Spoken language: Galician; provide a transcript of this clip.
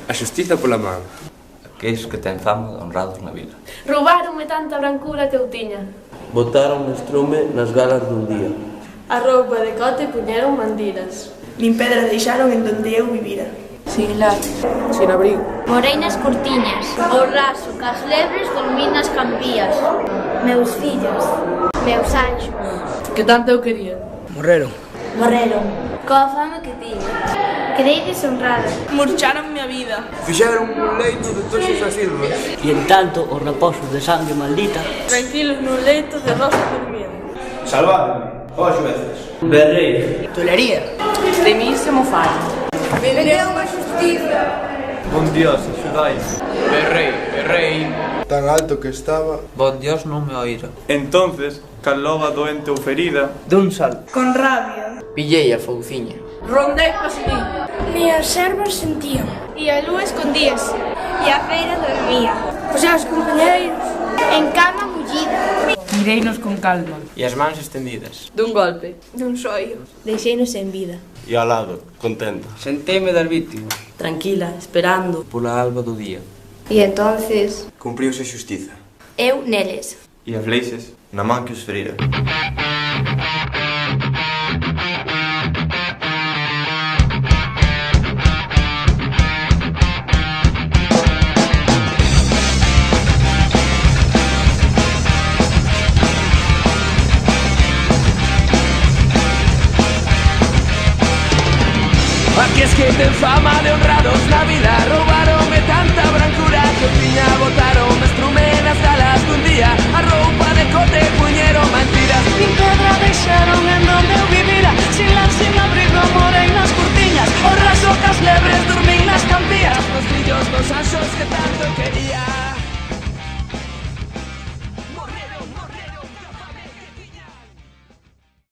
A xustiza pola man. Aqueles que ten fama de honrados na vila. Roubáronme tanta brancura que eu tiña. Botaron estrume nas galas dun día. A roupa de cote puñeron mandiras. Nin pedra deixaron en donde eu vivira. Sin lar, sin abrigo. Morei nas cortiñas. O raso, cas lebres, dormín nas campías. Meus fillos. Meus anxos. Que tanto eu quería. Morreron. Coa fama que tiña. Quedei deshonrada. Murcharonme a vida. Fixeron un leito de toxos as silvas. E en tanto os raposos de sangre maldita Tranquilos nun leito de rosa dormindo. Salvadme, ó xueces. Berrei. Tolería. De mí se mo falla. Vendeu a xustiza. Bon Dios, axudai. Berrei. Tan alto que estaba. Bon Dios non me oíra. Entonces, cal loba doente ou ferida, Dun sal. Con rabia. Pillei a fouciña. Rondei pastelín. Mias servas sentían. E a lúa escondíase. E a feira dormía. Os seus compañeiros. En cama mullida. Mireinos con calma. E as mans estendidas. Dun golpe. Dun xoio. Deixeinos en vida. E ao lado, contenta. Senteime das vítimas. Tranquila, esperando. Pola alba do día. E entonces Cumpriuse a xustiza. eu neles. e as leixes na man que os ferira. Aquellos que ten fama de honrados na vida roubaronme tanta brancura que tiña, botaron estrume nas galas dun día. A roupa de cote puñeron mentiras. Nin pedra deixaron en donde eu vivira. Sin lar, sin abrigo, morei nas cortiñas. O raso cas lebres, dormín nas campías. Os fillos dos anxos que tanto quería.